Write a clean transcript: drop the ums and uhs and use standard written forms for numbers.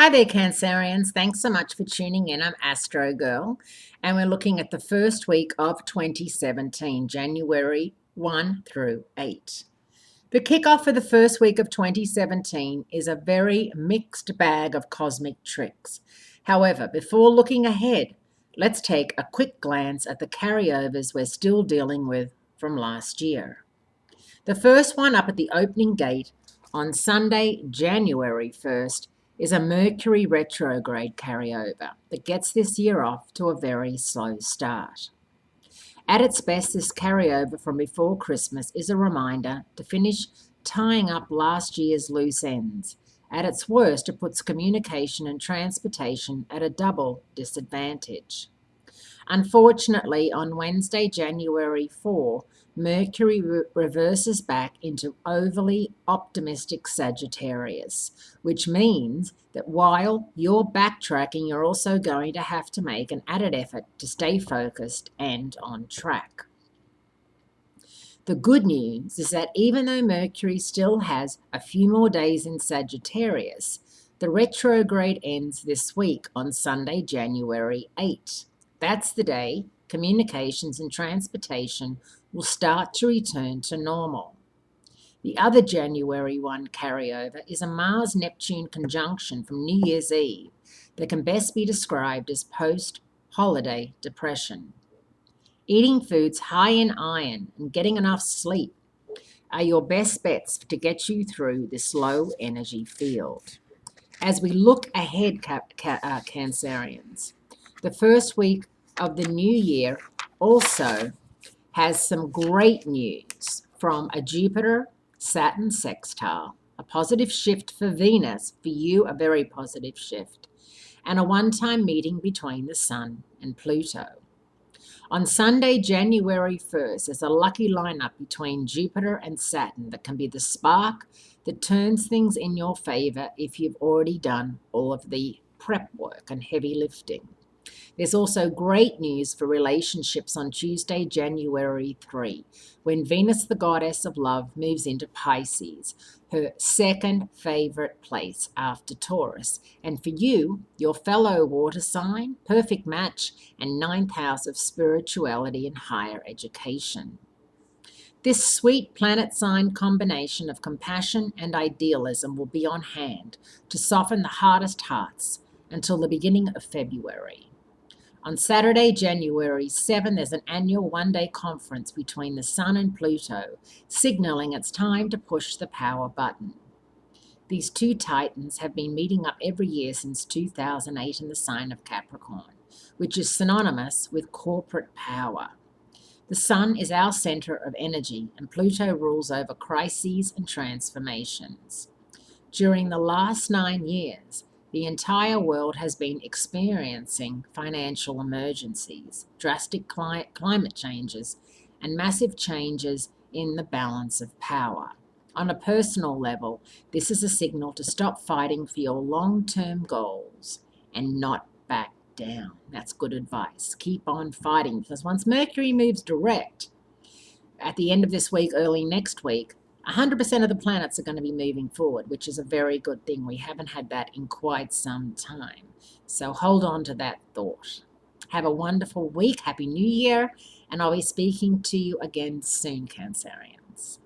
Hi there, Cancerians. Thanks so much for tuning in. I'm Astrogirl, and we're looking at the first week of 2017, January 1 through 8. The kickoff for the first week of 2017 is a very mixed bag of cosmic tricks. However, before looking ahead, let's take a quick glance at the carryovers we're still dealing with from last year. The first one up at the opening gate on Sunday, January 1st, is a Mercury retrograde carryover that gets this year off to a very slow start. At its best, this carryover from before Christmas is a reminder to finish tying up last year's loose ends. At its worst, it puts communication and transportation at a double disadvantage. Unfortunately, on Wednesday, January 4, Mercury reverses back into overly optimistic Sagittarius, which means that while you're backtracking, you're also going to have to make an added effort to stay focused and on track. The good news is that even though Mercury still has a few more days in Sagittarius, the retrograde ends this week on Sunday, January 8. That's the day communications and transportation will start to return to normal. The other January 1 carryover is a Mars-Neptune conjunction from New Year's Eve that can best be described as post-holiday depression. Eating foods high in iron and getting enough sleep are your best bets to get you through this low energy field. As we look ahead, Cancerians, the first week of the new year also has some great news from a Jupiter-Saturn sextile, a positive shift for Venus, for you a very positive shift, and a one-time meeting between the Sun and Pluto. On Sunday, January 1st, there's a lucky lineup between Jupiter and Saturn that can be the spark that turns things in your favor if you've already done all of the prep work and heavy lifting. There's also great news for relationships on Tuesday, January 3, when Venus, the goddess of love, moves into Pisces, her second favorite place after Taurus. And for you, your fellow water sign, perfect match, and ninth house of spirituality and higher education. This sweet planet sign combination of compassion and idealism will be on hand to soften the hardest hearts until the beginning of February. On Saturday, January 7, there's an annual one-day conference between the Sun and Pluto, signaling it's time to push the power button. These two titans have been meeting up every year since 2008 in the sign of Capricorn, which is synonymous with corporate power. The Sun is our center of energy, and Pluto rules over crises and transformations. During the last 9 years, the entire world has been experiencing financial emergencies, drastic climate changes, and massive changes in the balance of power. On a personal level, this is a signal to stop fighting for your long-term goals and not back down. That's good advice. Keep on fighting, because once Mercury moves direct at the end of this week, early next week, 100% of the planets are going to be moving forward, which is a very good thing. We haven't had that in quite some time. So hold on to that thought. Have a wonderful week. Happy New Year. And I'll be speaking to you again soon, Cancerians.